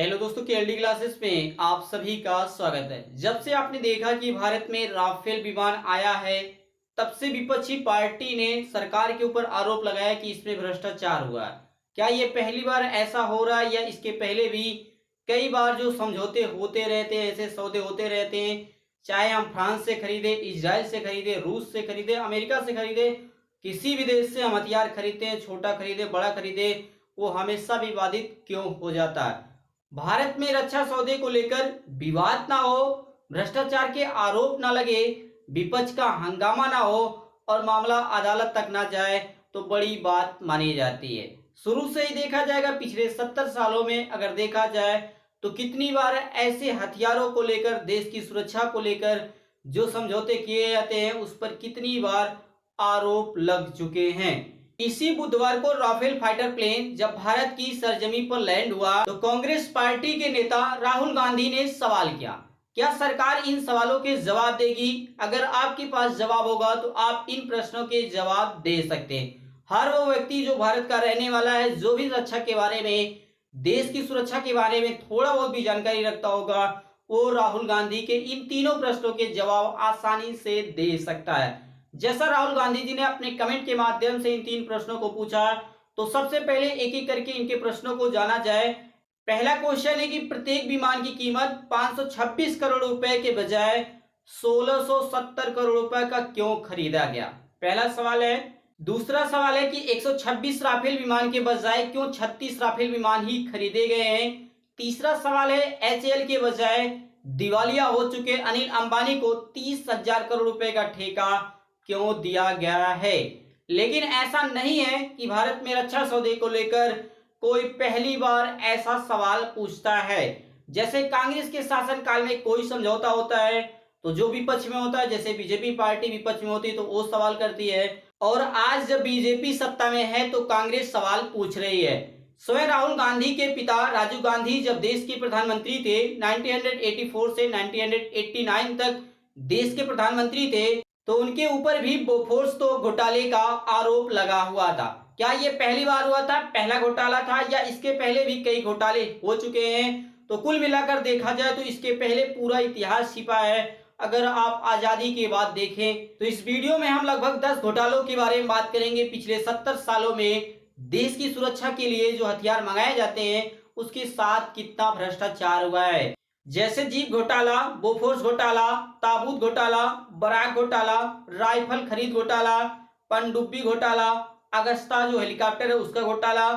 Hello दोस्तों, KLD classes में आप सभी का स्वागत है। जब से आपने देखा कि भारत में राफेल विमान आया है, तब से विपक्षी पार्टी ने सरकार के ऊपर आरोप लगाया कि इसमें भ्रष्टाचार हुआ है। क्या ये पहली बार ऐसा हो रहा है या इसके पहले भी कई बार जो समझौते होते रहते हैं, ऐसे सौदे होते रहते हैं, चाहे हम फ्रांस से खरीदे, इजराइल से खरीदे, रूस से खरीदे, अमेरिका से खरीदे, किसी भी देश से हम हथियार खरीदते हैं, छोटा खरीदे, बड़ा खरीदे, वो हमेशा विवादित क्यों हो जाता है। भारत में रक्षा सौदे को लेकर विवाद ना हो, भ्रष्टाचार के आरोप ना लगे, विपक्ष का हंगामा ना हो और मामला अदालत तक ना जाए तो बड़ी बात मानी जाती है। शुरू से ही देखा जाएगा, पिछले 70 सालों में अगर देखा जाए तो कितनी बार ऐसे हथियारों को लेकर, देश की सुरक्षा को लेकर जो समझौते किए जाते हैं, उस पर कितनी बार आरोप लग चुके हैं। इसी बुधवार को राफेल फाइटर प्लेन जब भारत की सरजमी पर लैंड हुआ तो कांग्रेस पार्टी के नेता राहुल गांधी ने सवाल किया, क्या सरकार इन सवालों के जवाब देगी? अगर आपके पास जवाब होगा तो आप इन प्रश्नों के जवाब दे सकते हैं। हर वो व्यक्ति जो भारत का रहने वाला है, जो भी रक्षा के बारे में, देश की सुरक्षा के बारे में थोड़ा बहुत भी जानकारी रखता होगा, वो राहुल गांधी के इन तीनों प्रश्नों के जवाब आसानी से दे सकता है। जैसा राहुल गांधी जी ने अपने कमेंट के माध्यम से इन तीन प्रश्नों को पूछा, तो सबसे पहले एक एक करके इनके प्रश्नों को जाना जाए। पहला क्वेश्चन है कि प्रत्येक विमान की कीमत 526 करोड़ रुपए के बजाय 1670 करोड़ रुपए का क्यों खरीदा गया? पहला सवाल है। दूसरा सवाल है कि 126 राफेल विमान के बजाय क्यों 36 राफेल विमान ही खरीदे गए हैं? तीसरा सवाल है, एचएएल के बजाय दिवालिया हो चुके अनिल अंबानी को 30,000 करोड़ रुपए का ठेका क्यों दिया गया है? लेकिन ऐसा नहीं है कि भारत में रक्षा सौदे को लेकर कोई पहली बार ऐसा सवाल पूछता है। जैसे कांग्रेस के शासनकाल में कोई समझौता होता है तो जो विपक्ष में होता है, जैसे बीजेपी पार्टी विपक्ष में होती है तो वो सवाल करती है, और आज जब बीजेपी सत्ता में है तो कांग्रेस सवाल पूछ रही है। स्वयं राहुल गांधी के पिता राजीव गांधी जब देश के प्रधानमंत्री थे, 1984 से 1989 तक देश के प्रधानमंत्री थे, तो उनके ऊपर भी बोफोर्स तो घोटाले का आरोप लगा हुआ था। क्या ये पहली बार हुआ था, पहला घोटाला था, या इसके पहले भी कई घोटाले हो चुके हैं? तो कुल मिलाकर देखा जाए तो इसके पहले पूरा इतिहास छिपा है। अगर आप आजादी के बाद देखें तो इस वीडियो में हम लगभग 10 घोटालों के बारे में बात करेंगे। पिछले 70 सालों में देश की सुरक्षा के लिए जो हथियार मंगाए जाते हैं, उसके साथ कितना भ्रष्टाचार हुआ है। जैसे जीप घोटाला, बोफोर्स घोटाला, ताबूत घोटाला, बराक घोटाला, राइफल खरीद घोटाला, पनडुब्बी घोटाला, अगस्ता जो हेलीकॉप्टर है उसका घोटाला,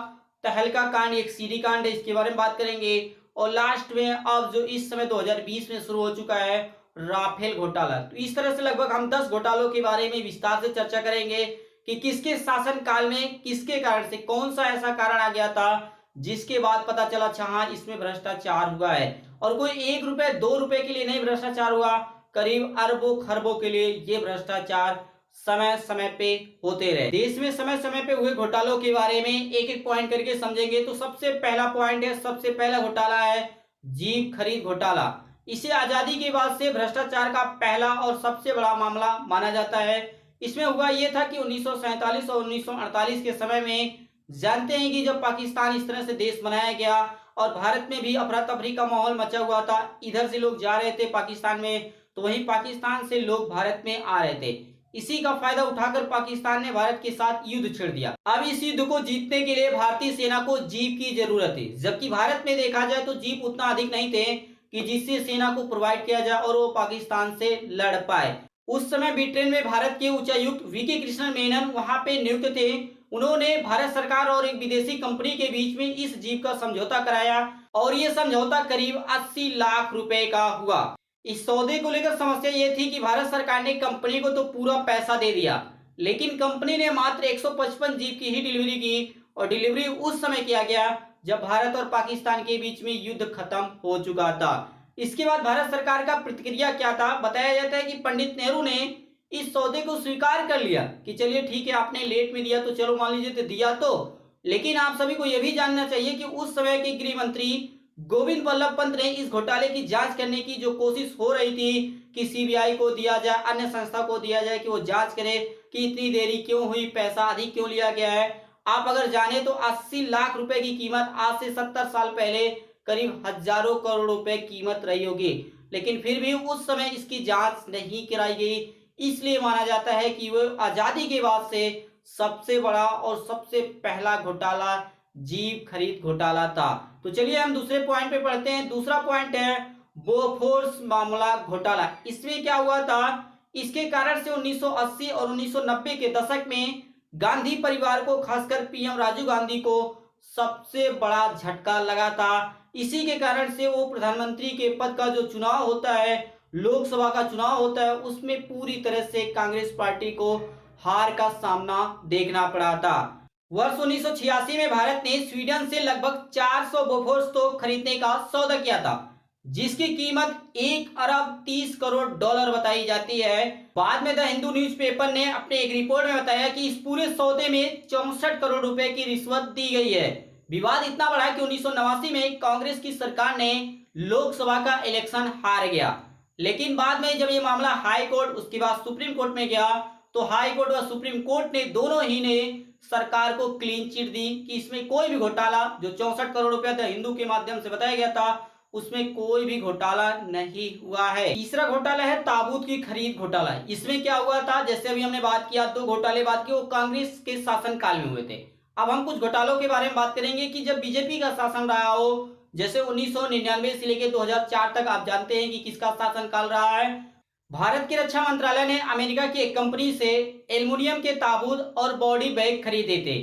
तहलका कांड, एक सीडी कांड है, इसके बारे में बात करेंगे। और लास्ट में अब जो इस समय 2020 में शुरू हो चुका है, राफेल घोटाला। तो इस तरह से लगभग हम 10 घोटालों के बारे में विस्तार से चर्चा करेंगे कि किसके शासन काल में, किसके कारण से, कौन सा ऐसा कारण आ गया था जिसके बाद पता चला अच्छा हाँ इसमें भ्रष्टाचार हुआ है। और कोई 1 रुपए 2 रुपए के लिए नहीं भ्रष्टाचार हुआ, करीब अरबों खरबों के लिए ये भ्रष्टाचार समय समय पे होते रहे। देश में समय समय पे हुए घोटालों के बारे में एक एक पॉइंट करके समझेंगे। तो सबसे पहला पॉइंट है, सबसे पहला घोटाला है जीप खरीद घोटाला। इसे आजादी के बाद से भ्रष्टाचार का पहला और सबसे बड़ा मामला माना जाता है। इसमें हुआ यह था कि 1947 और 1948 के समय में जानते हैं कि जब पाकिस्तान इस तरह से देश बनाया गया और भारत में भी अफरा तफरी का माहौल मचा हुआ था, इधर से लोग जा रहे थे पाकिस्तान में, तो वहीं पाकिस्तान से लोग भारत में आ रहे थे। इसी का फायदा उठाकर पाकिस्तान ने भारत के साथ युद्ध छेड़ दिया। अब इस युद्ध को जीतने के लिए भारतीय सेना को जीप की जरूरत है, जबकि भारत में देखा जाए तो जीप उतना अधिक नहीं थे कि जिससे सेना को प्रोवाइड किया जाए और वो पाकिस्तान से लड़ पाए। उस समय ब्रिटेन में भारत के उच्चायुक्त वीके कृष्णन मेनन वहां पे नियुक्त थे। उन्होंने भारत सरकार और एक विदेशी कंपनी के बीच में इस जीप का समझौता कराया और ये समझौता करीब 80 लाख रुपए का हुआ। इस सौदे को लेकर समस्या ये थी कि भारत सरकार ने कंपनी को तो पूरा पैसा दे दिया, लेकिन कंपनी ने मात्र 155 जीप की ही डिलीवरी की, और डिलीवरी उस समय किया गया जब भारत और पाकिस्तान के बीच में युद्ध खत्म हो चुका था। इसके बाद भारत सरकार का प्रतिक्रिया क्या था? बताया जाता है कि पंडित नेहरू ने इस सौदे को स्वीकार कर लिया कि चलिए ठीक है, आपने लेट में दिया तो चलो मान लीजिए तो दिया तो। लेकिन आप सभी को यह भी जानना चाहिए कि उस समय के गृह मंत्री गोविंद वल्लभ पंत ने इस घोटाले की जांच करने की जो कोशिश हो रही थी कि सीबीआई को दिया जाए, अन्य संस्था को दिया जाए कि वो जांच करे कि इतनी देरी क्यों हुई, पैसा अधिक क्यों लिया गया है। आप अगर जाने तो 80 लाख रुपए की कीमत आज से 70 साल पहले करीब हजारों करोड़ रुपए कीमत रही होगी, लेकिन फिर भी उस समय इसकी जांच नहीं कराई गई। इसलिए माना जाता है कि वो आजादी के बाद से सबसे बड़ा और सबसे पहला घोटाला जीप खरीद घोटाला था। तो चलिए हम दूसरे पॉइंट पे पढ़ते हैं। दूसरा पॉइंट है बोफोर्स मामला घोटाला। इसमें क्या हुआ था, इसके कारण से 1980 और 1990 के दशक में गांधी परिवार को, खासकर पीएम राजीव गांधी को सबसे बड़ा झटका लगा था। इसी के कारण से वो प्रधानमंत्री के पद का जो चुनाव होता है, लोकसभा का चुनाव होता है, उसमें पूरी तरह से कांग्रेस पार्टी को हार का सामना देखना पड़ा था। वर्ष 1986 में भारत ने स्वीडन से लगभग 400 बोफोर्स तोप खरीदने का सौदा किया था, जिसकी कीमत 1 अरब 30 करोड़ डॉलर बताई जाती है। बाद में द हिंदू न्यूज़पेपर ने अपने एक रिपोर्ट में बताया कि इस पूरे सौदे में 64 करोड़ रुपए की रिश्वत दी गई है। विवाद इतना बढ़ा कि 1989 में कांग्रेस की सरकार ने लोकसभा का इलेक्शन हार गया, लेकिन बाद में जब ये मामला हाई कोर्ट, उसके बाद सुप्रीम कोर्ट में गया, तो हाई कोर्ट व सुप्रीम कोर्ट ने दोनों ही ने सरकार को क्लीन चिट दी कि इसमें कोई भी घोटाला, जो 64 करोड़ रुपया द हिंदू के माध्यम से बताया गया था, उसमें कोई भी घोटाला नहीं हुआ है। तीसरा घोटाला है ताबूत की खरीद घोटाला। इसमें क्या हुआ था, जैसे अभी हमने बात किया, दो घोटाले बात की, वो कांग्रेस के शासनकाल में हुए थे। अब हम कुछ घोटालों के बारे में बात करेंगे कि जब बीजेपी का शासन रहा हो, जैसे 1999 से लेकर 2004 तक, आप जानते हैं कि किसका शासनकाल रहा है। भारत के रक्षा मंत्रालय ने अमेरिका की एक कंपनी से एल्युमिनियम के ताबूत और बॉडी बैग खरीदे थे।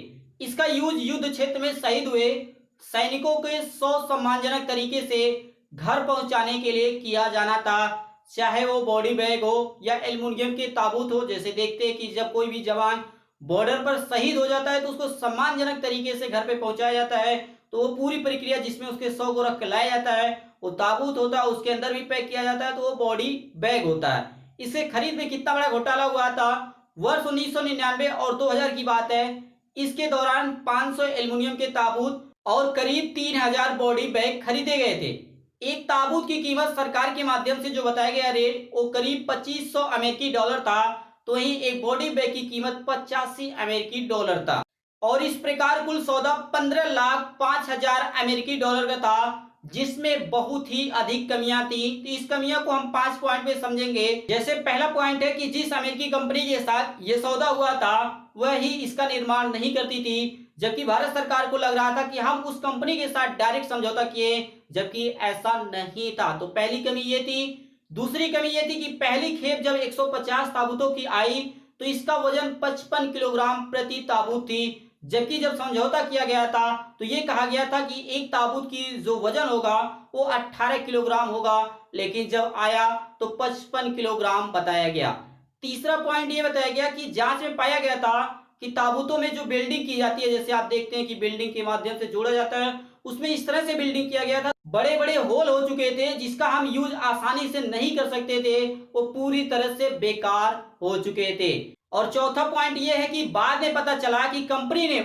इसका यूज युद्ध क्षेत्र में शहीद हुए सैनिकों के 100 सम्मानजनक तरीके से घर पहुंचाने के लिए किया जाना था, चाहे वो बॉडी बैग हो या एल्युमिनियम के ताबूत हो। जैसे देखते हैं कि जब कोई भी जवान बॉर्डर पर शहीद हो जाता है तो उसको सम्मानजनक तरीके से घर पे पहुंचाया जाता है, तो वो पूरी प्रक्रिया जिसमें उसके 100 को रख के लाया जाता है, वो ताबूत होता है, उसके अंदर भी पैक किया जाता है, तो वो बॉडी बैग होता है। इसे खरीद में कितना बड़ा घोटाला हुआ था, वर्ष 1999 और 2000 की बात है। इसके दौरान 500 एल्युमिनियम के ताबूत और करीब 3000 बॉडी बैग खरीदे गए थे। एक ताबूत की कीमत सरकार के माध्यम से जो बताया गया रेट, वो करीब 2500 अमेरिकी डॉलर था, तो वहीं एक बॉडी बैग की कीमत 85 अमेरिकी डॉलर था। और इस प्रकार कुल सौदा 15,05,000 अमेरिकी डॉलर का था, जिसमें बहुत ही अधिक कमियां थी। तो इस कमियां को हम 5 पॉइंट में समझेंगे। जैसे पहला पॉइंट है कि जिस अमेरिकी कंपनी के साथ ये सौदा हुआ था, वह ही इसका निर्माण नहीं करती थी, जबकि भारत सरकार को लग रहा था कि हम उस कंपनी के साथ डायरेक्ट समझौता किए, जबकि ऐसा नहीं था। तो पहली कमी ये थी। दूसरी कमी ये थी कि पहली खेप जब 150 ताबूतों की आई, तो इसका वजन 55 किलोग्राम प्रति ताबूत थी, जबकि जब समझौता किया गया था तो ये कहा गया था कि एक ताबूत की जो वजन होगा वो 18 किलोग्राम होगा, लेकिन जब आया तो 55 किलोग्राम बताया गया। तीसरा पॉइंट ये बताया गया कि जांच में पाया गया था कि ताबूतों में जो बिल्डिंग की जाती है, जैसे आप देखते हैं कि बिल्डिंग के माध्यम से जोड़ा जाता है, उसमें इस तरह से बिल्डिंग किया गया था, बड़े बड़े होल हो चुके थे, जिसका हम यूज आसानी से नहीं कर सकते थे, वो पूरी तरह से बेकार हो चुके थे। और चौथा पॉइंट ये है कि बाद में पता चला कि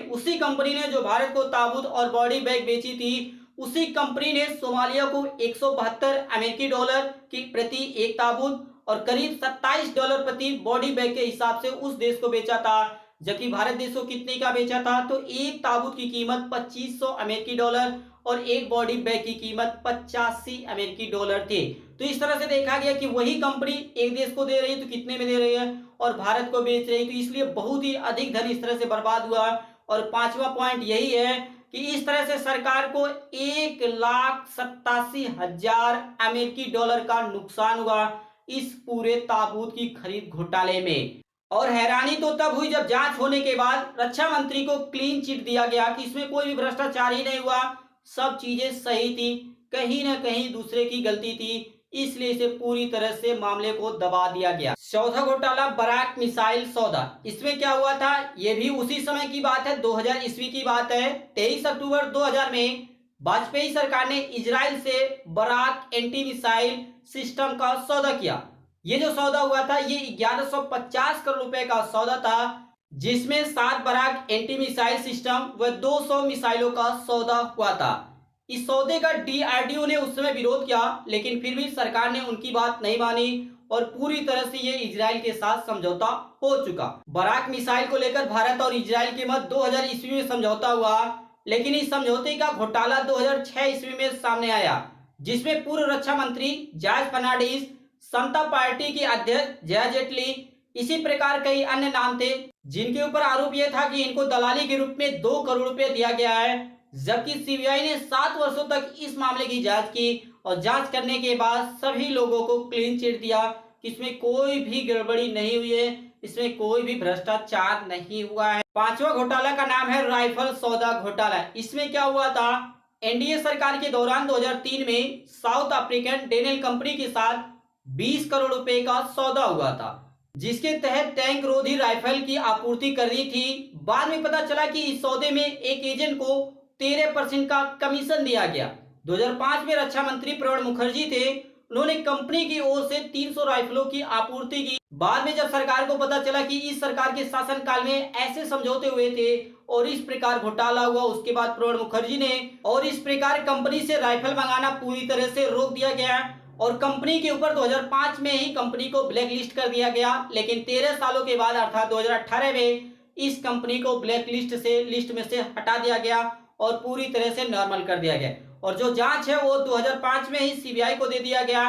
उसी कंपनी ने जो भारत को ताबूत और बॉडी बैग बेची थी, उसी कंपनी ने सोमालिया को 172 अमेरिकी डॉलर की प्रति एक ताबूत और करीब 27 डॉलर प्रति बॉडी बैग के हिसाब से उस देश को बेचा था, जबकि भारत देश को कितने का बेचा था, तो एक ताबूत की कीमत 2500 अमेरिकी डॉलर और एक बॉडी बैग की कीमत 85 अमेरिकी डॉलर थी। तो इस तरह से देखा गया कि वही कंपनी एक देश को दे रही है तो कितने में दे रही है, और भारत को बेच रही है, तो इसलिए बहुत ही अधिक धन इस तरह से बर्बाद हुआ। और पांचवा पॉइंट यही है कि इस तरह से सरकार को 1,87,000 अमेरिकी डॉलर का नुकसान हुआ इस पूरे ताबूत की खरीद घोटाले में। और हैरानी तो तब हुई जब जांच होने के बाद रक्षा मंत्री को क्लीन चिट दिया गया कि इसमें कोई भी भ्रष्टाचार ही नहीं हुआ, सब चीजें सही थी, कहीं ना कहीं दूसरे की गलती थी, इसलिए इसे पूरी तरह से मामले को दबा दिया गया। चौथा घोटाला बराक मिसाइल सौदा। इसमें क्या हुआ था, यह भी उसी समय की बात है, 2000 ईस्वी की बात है। 23 अक्टूबर 2000 में वाजपेयी सरकार ने इजराइल से बराक एंटी मिसाइल सिस्टम का सौदा किया। ये जो सौदा हुआ था, ये 1150 करोड़ रुपए का सौदा था, जिसमें 7 बराक एंटी मिसाइल सिस्टम व 200 मिसाइलों का सौदा हुआ था। इस सौदे का डीआरडीओ ने उस समय विरोध किया, लेकिन फिर भी सरकार ने उनकी बात नहीं मानी और पूरी तरह से ये इजराइल के साथ समझौता हो चुका। बराक मिसाइल को लेकर भारत और इजराइल के मध्य 2000 ईस्वी में समझौता हुआ। लेकिन इस समझौते का घोटाला 2006 ईस्वी में सामने आया, जिसमें पूर्व रक्षा मंत्री जॉर्ज फर्नांडिस, समता पार्टी के अध्यक्ष जया जेटली, इसी प्रकार कई अन्य नाम थे, जिनके ऊपर आरोप यह था कि इनको दलाली के रूप में 2 करोड़ रुपए दिया गया है। जबकि सीबीआई ने 7 वर्षों तक इस मामले की जांच की और जांच करने के बाद सभी लोगों को क्लीन चिट दिया कि इसमें कोई भी गड़बड़ी नहीं हुई है, इसमें कोई भी भ्रष्टाचार नहीं हुआ है। पांचवा घोटाला का नाम है राइफल सौदा घोटाला। इसमें क्या हुआ था, एनडीए सरकार के दौरान 2003 में साउथ अफ्रीकन डेनियल कंपनी के साथ 20 करोड़ रुपए का सौदा हुआ था, जिसके तहत टैंक रोधी राइफल की आपूर्ति करनी थी। बाद में पता चला कि इस सौदे में एक एजेंट को 13% का कमीशन दिया गया। 2005 में रक्षा मंत्री प्रणब मुखर्जी थे, उन्होंने कंपनी की ओर से 300 राइफलों की आपूर्ति की। बाद में जब सरकार को पता चला कि इस सरकार के शासनकाल में ऐसे समझौते हुए थे और इस प्रकार घोटाला हुआ, उसके बाद प्रणब मुखर्जी ने और इस प्रकार कंपनी से राइफल मंगाना पूरी तरह से रोक दिया गया और कंपनी के ऊपर 2005 में ही कंपनी को ब्लैक लिस्ट कर दिया गया। लेकिन 13 सालों के बाद अर्थात 2018 में इस कंपनी को ब्लैक लिस्ट में से हटा दिया गया और पूरी तरह से नॉर्मल कर दिया गया और जो जांच है वो 2005 में ही सीबीआई को दे दिया गया।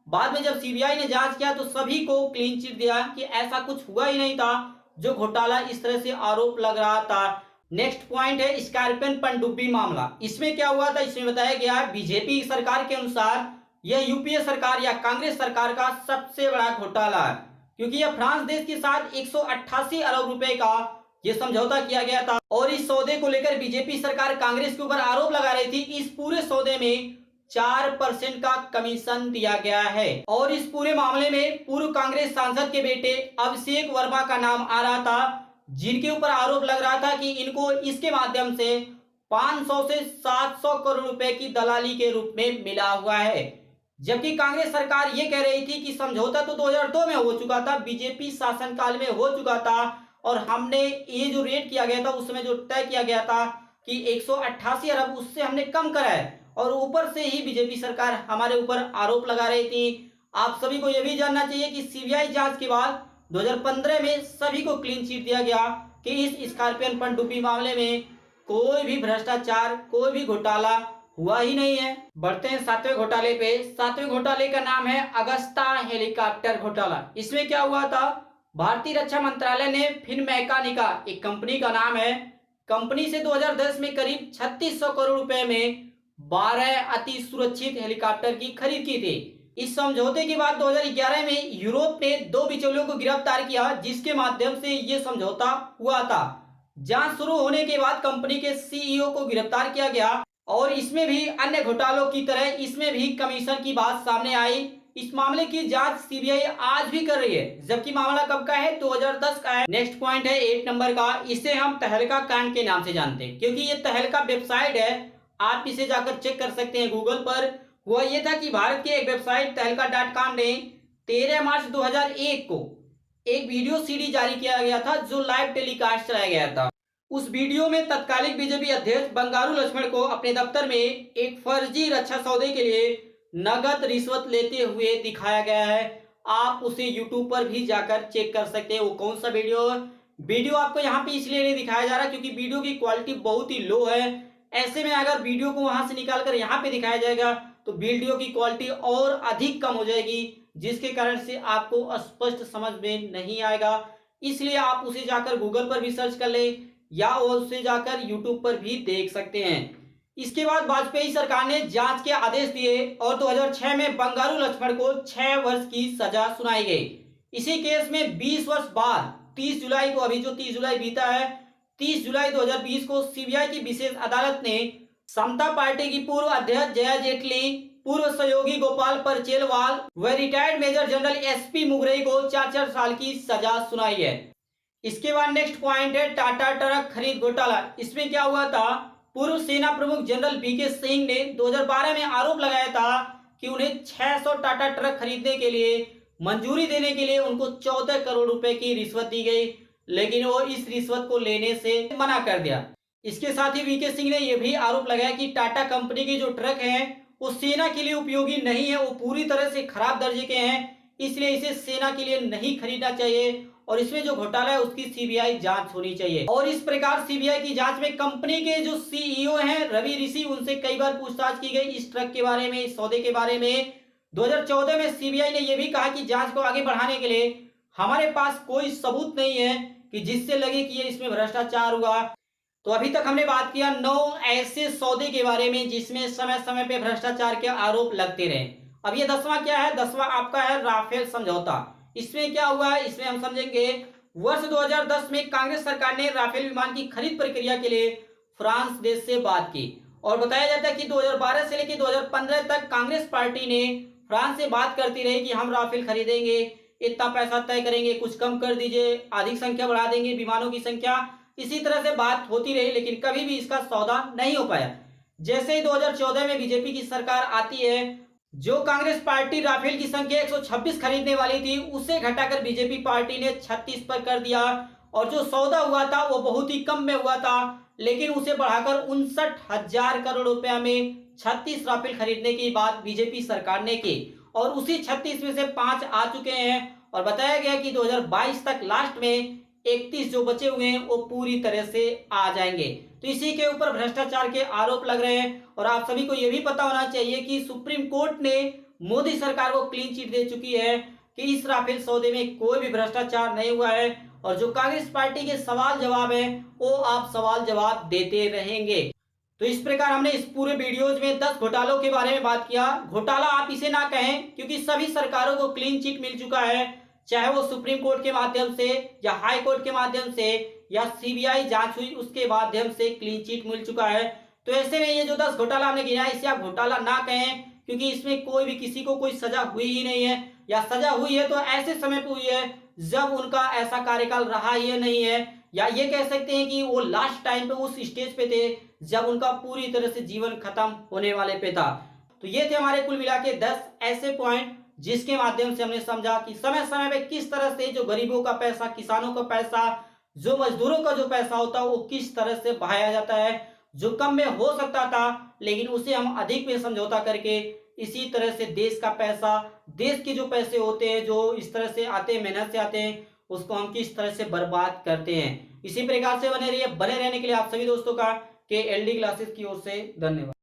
बाद में जब सीबीआई ने जांच किया तो सभी को क्लीन चिट दिया कि ऐसा कुछ हुआ ही नहीं था, जो घोटाला इस तरह से आरोप लग रहा था। नेक्स्ट पॉइंट है स्कॉर्पियन पनडुब्बी मामला। इसमें क्या हुआ था, इसमें बताया गया है बीजेपी सरकार के अनुसार यह यूपीए सरकार या कांग्रेस सरकार का सबसे बड़ा घोटाला है, क्योंकि यह फ्रांस देश के साथ 188 अरब रुपए का यह समझौता किया गया था और इस सौदे को लेकर बीजेपी सरकार कांग्रेस के ऊपर आरोप लगा रही थी। इस पूरे सौदे में 4% का कमीशन दिया गया है और इस पूरे मामले में पूर्व कांग्रेस सांसद के बेटे अभिषेक वर्मा का नाम आ रहा था, जिनके ऊपर आरोप लग रहा था कि इनको इसके माध्यम से 500 से 700 करोड़ रुपए की दलाली के रूप में मिला हुआ है। जबकि कांग्रेस सरकार ये कह रही थी कि समझौता तो 2002 में हो चुका था, बीजेपी शासनकाल में हो चुका था और हमने ये जो रेट किया गया था उसमें जो तय किया गया था कि 188 अरब उससे हमने कम करा है और ऊपर से ही बीजेपी सरकार हमारे ऊपर आरोप लगा रही थी। आप सभी को यह भी जानना चाहिए कि सीबीआई जांच के बाद 2015 में सभी को क्लीन चिट दिया गया कि इस स्कॉर्पियन पनडुब्बी मामले में कोई भी भ्रष्टाचार, कोई भी घोटाला हुआ ही नहीं है। बढ़ते हैं 7वें घोटाले पे। 7वें घोटाले का नाम है अगस्ता हेलीकॉप्टर घोटाला। इसमें क्या हुआ था, भारतीय रक्षा मंत्रालय ने फिनमैकानिका एक कंपनी का नाम है, कंपनी से 2010 में करीब 3600 करोड़ रुपए में 12 अति सुरक्षित हेलीकॉप्टर की खरीद की थी। इस समझौते के बाद 2011 में यूरोप ने 2 बिचौलियों को गिरफ्तार किया, जिसके माध्यम से यह समझौता हुआ था। जांच शुरू होने के बाद कंपनी के सीईओ को गिरफ्तार किया गया और इसमें भी अन्य घोटालों की तरह इसमें भी कमीशन की बात सामने आई। इस मामले की जांच सीबीआई आज भी कर रही है, जबकि मामला कब का है, 2010 का है। नेक्स्ट पॉइंट है 8 नंबर का। इसे हम तहलका कांड के नाम से जानते हैं, क्योंकि ये तहलका वेबसाइट है, आप इसे जाकर चेक कर सकते हैं गूगल पर। हुआ यह था कि भारत की एक वेबसाइट तहलका.com ने 13 मार्च 2001 को एक वीडियो सीडी जारी किया गया था, जो लाइव टेलीकास्ट चलाया गया था। उस वीडियो में तत्कालीन बीजेपी अध्यक्ष बंगारू लक्ष्मण को अपने दफ्तर में एक फर्जी रक्षा सौदे के लिए नगद रिश्वत लेते हुए दिखाया गया है। आप उसे यूट्यूब पर भी जाकर चेक कर सकते हैं। वो कौन सा वीडियो आपको यहाँ पे इसलिए नहीं दिखाया जा रहा क्योंकि वीडियो की क्वालिटी बहुत ही लो है। ऐसे में अगर वीडियो को वहां से निकाल कर यहाँ पे दिखाया जाएगा तो वीडियो की क्वालिटी और अधिक कम हो जाएगी, जिसके कारण से आपको स्पष्ट समझ में नहीं आएगा। इसलिए आप उसे जाकर गूगल पर भी सर्च कर ले या उसे जाकर यूट्यूब पर भी देख सकते हैं। इसके बाद वाजपेयी सरकार ने जांच के आदेश दिए और 2006 में बंगारू लक्ष्मण को 6 वर्ष की सजा सुनाई गई। इसी केस में 20 वर्ष बाद 30 जुलाई को, अभी जो 30 जुलाई बीता है, 30 जुलाई 2020 को सीबीआई की विशेष अदालत ने समता पार्टी की पूर्व अध्यक्ष जया जेटली, पूर्व सहयोगी गोपाल परचेलवाल व रिटायर्ड मेजर जनरल एसपी मुगरई को 4-4 साल की सजा सुनाई है। इसके बाद नेक्स्ट पॉइंट है टाटा ट्रक खरीद घोटाला। इसमें क्या हुआ था, पूर्व सेना प्रमुख जनरल बीके सिंह ने 2012 में आरोप लगाया था कि उन्हें 600 टाटा ट्रक खरीदने के लिए मंजूरी देने के लिए उनको 14 करोड़ रुपए की रिश्वत दी गई, लेकिन वो इस रिश्वत को लेने से मना कर दिया। इसके साथ ही वीके सिंह ने यह भी आरोप लगाया कि टाटा कंपनी के जो ट्रक हैं वो सेना के लिए उपयोगी नहीं है, वो पूरी तरह से खराब दर्जे के हैं, इसलिए इसे सेना के लिए नहीं खरीदना चाहिए और इसमें जो घोटाला है उसकी सीबीआई जांच होनी चाहिए। और इस प्रकार सीबीआई की जांच में कंपनी के जो सीईओ हैं रवि ऋषि, उनसे कई बार पूछताछ की गई इस ट्रक के बारे में, इस सौदे के बारे में। 2014 में सीबीआई ने यह भी कहा कि जांच को आगे बढ़ाने के लिए हमारे पास कोई सबूत नहीं है कि जिससे लगे कि ये इसमें भ्रष्टाचार हुआ। तो अभी तक हमने बात किया 9 ऐसे सौदे के बारे में जिसमें समय समय पे भ्रष्टाचार के आरोप लगते रहे। अब ये 10वां क्या है? 10वां आपका है राफेल समझौता। इसमें क्या हुआ है इसमें हम समझेंगे। वर्ष 2010 में कांग्रेस सरकार ने राफेल विमान की खरीद प्रक्रिया के लिए फ्रांस देश से बात की और बताया जाता है कि 2012 से लेकर 2015 तक कांग्रेस पार्टी ने फ्रांस से बात करती रही कि हम राफेल खरीदेंगे, इतना पैसा तय करेंगे, कुछ कम कर दीजिए, अधिक संख्या बढ़ा देंगे विमानों की संख्या। इसी तरह से बात होती रही लेकिन कभी भी इसका सौदा नहीं हो पाया। जैसे ही 2014 में बीजेपी की सरकार आती है, जो कांग्रेस पार्टी राफेल की संख्या 126 खरीदने वाली थी उसे घटाकर बीजेपी पार्टी ने 36 पर कर दिया और जो सौदा हुआ था वो बहुत ही कम में हुआ था, लेकिन उसे बढ़ाकर 59,000 करोड़ रुपया में 36 राफेल खरीदने की बात बीजेपी सरकार ने की और उसी 36 में से 5 आ चुके हैं और बताया गया कि 2022 तक लास्ट में 31 जो बचे हुए हैं वो पूरी तरह से आ जाएंगे। तो इसी के ऊपर भ्रष्टाचार के आरोप लग रहे हैं और आप सभी को यह भी पता होना चाहिए कि सुप्रीम कोर्ट ने मोदी सरकार को क्लीन चिट दे चुकी है कि इस राफेल सौदे में कोई भी भ्रष्टाचार नहीं हुआ है और जो कांग्रेस पार्टी के सवाल जवाब है वो आप सवाल जवाब देते रहेंगे। तो इस प्रकार हमने इस पूरे वीडियोज में 10 घोटालों के बारे में बात किया। घोटाला आप इसे ना कहें क्योंकि सभी सरकारों को क्लीन चिट मिल चुका है, चाहे वो सुप्रीम कोर्ट के माध्यम से या हाई कोर्ट के माध्यम से या सीबीआई जांच हुई उसके माध्यम से क्लीन चिट मिल चुका है। तो ऐसे में ये जो 10 घोटाला हमने गिना इसे आप घोटाला ना कहें क्योंकि इसमें कोई भी किसी को कोई सजा हुई ही नहीं है, या सजा हुई है तो ऐसे समय पे हुई है जब उनका ऐसा कार्यकाल रहा ही नहीं है, या ये कह सकते हैं कि वो लास्ट टाइम पे उस स्टेज पे थे जब उनका पूरी तरह से जीवन खत्म होने वाले पे था। तो ये थे हमारे कुल मिला के 10 ऐसे पॉइंट जिसके माध्यम से हमने समझा कि समय समय पे किस तरह से जो गरीबों का पैसा, किसानों का पैसा, जो मजदूरों का जो पैसा होता है वो किस तरह से बहाया जाता है। जो कम में हो सकता था लेकिन उसे हम अधिक में समझौता करके इसी तरह से देश का पैसा, देश के जो पैसे होते हैं जो इस तरह से आते हैं, मेहनत से आते हैं, उसको हम किस तरह से बर्बाद करते हैं। इसी प्रकार से बने रहिए। बने रहने के लिए आप सभी दोस्तों का KLD क्लासेस की ओर से धन्यवाद।